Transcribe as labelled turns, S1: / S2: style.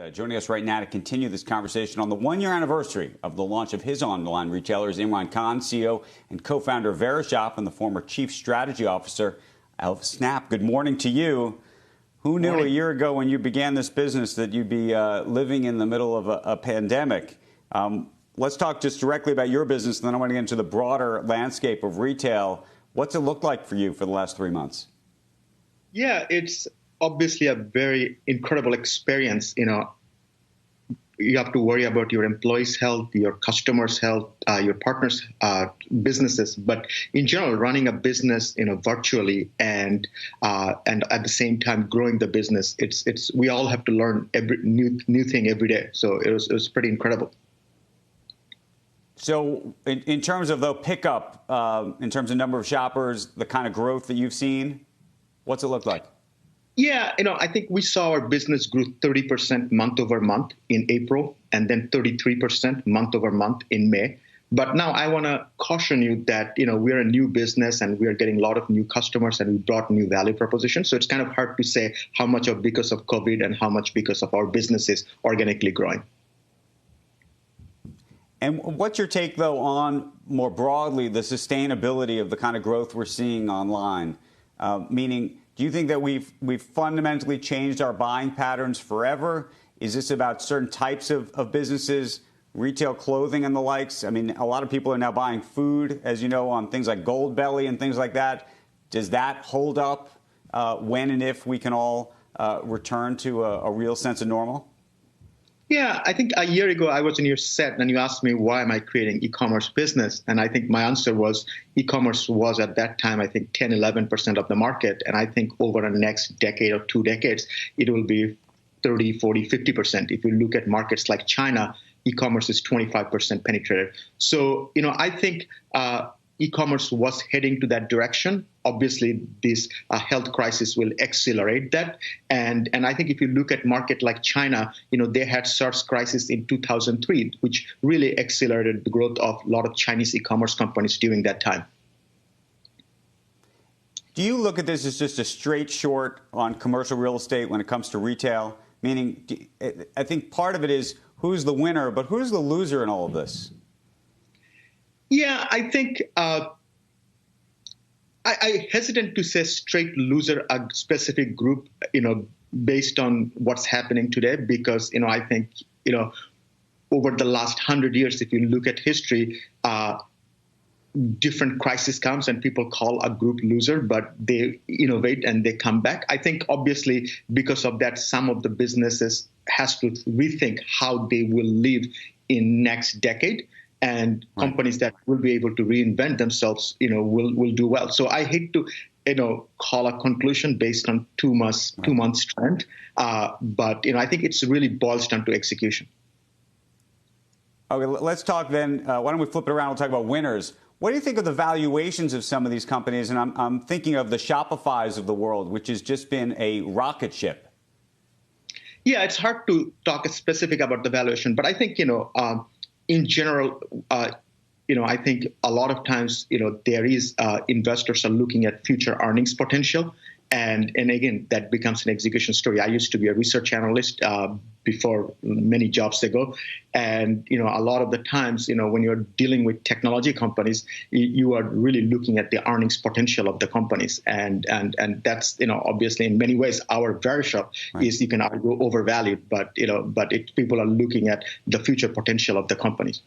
S1: Joining us right now to continue this conversation on the one-year anniversary of the launch of his online retailer is Imran Khan, CEO and co-founder of Verishop and the former chief strategy officer of Snap. Good morning to you. Who knew a year ago when you began this business that you'd be living in the middle of a pandemic? Let's talk just directly about your business, and then I want to get into the broader landscape of retail. What's it looked like for you for the last 3 months?
S2: Yeah, it's obviously a very incredible experience. You have to worry about your employees' health, your customers' health, your partners' businesses. But in general, running a business, virtually and at the same time growing the business, we all have to learn every new thing every day. So it was pretty incredible.
S1: So in terms of the pickup, in terms of number of shoppers, the kind of growth that you've seen, what's it look like?
S2: Yeah, I think we saw our business grew 30% month over month in April, and then 33% month over month in May. But now I want to caution you that, we're a new business and we are getting a lot of new customers and we brought new value propositions. So it's kind of hard to say how much of because of COVID and how much because of our businesses organically growing.
S1: And what's your take, though, on more broadly the sustainability of the kind of growth we're seeing online? Meaning, do you think that we've fundamentally changed our buying patterns forever? Is this about certain types of businesses, retail clothing and the likes? I mean, a lot of people are now buying food, as you know, on things like Goldbelly and things like that. Does that hold up when and if we can all return to a real sense of normal?
S2: Yeah, I think a year ago I was in your set and you asked me why am I creating e-commerce business? And I think my answer was e-commerce was at that time, I think 10, 11% of the market. And I think over the next decade or 2 decades, it will be 30, 40, 50%. If you look at markets like China, e-commerce is 25% penetrated. So, I think e-commerce was heading to that direction. Obviously, this health crisis will accelerate that. And I think if you look at market like China, they had SARS crisis in 2003, which really accelerated the growth of a lot of Chinese e-commerce companies during that time.
S1: Do you look at this as just a straight short on commercial real estate when it comes to retail? Meaning, I think part of it is who's the winner, but who's the loser in all of this?
S2: Yeah, I think I hesitant to say straight loser, a specific group, based on what's happening today, because, I think, over the last 100 years, if you look at history, different crisis comes and people call a group loser, but they innovate and they come back. I think, obviously, because of that, some of the businesses has to rethink how they will live in next decade. And companies that will be able to reinvent themselves, will do well. So I hate to, call a conclusion based on 2 months trend. But, I think it's really boils down to execution.
S1: Okay, let's talk then. Why don't we flip it around? We'll talk about winners. What do you think of the valuations of some of these companies? And I'm thinking of the Shopifys of the world, which has just been a rocket ship.
S2: Yeah, it's hard to talk specific about the valuation, but I think, in general, I think a lot of times, there is investors are looking at future earnings potential. And again, that becomes an execution story. I used to be a research analyst before many jobs ago. And, a lot of the times, when you're dealing with technology companies, you are really looking at the earnings potential of the companies. And that's, obviously in many ways, our Verishop is, you can argue, overvalued. But, people are looking at the future potential of the companies.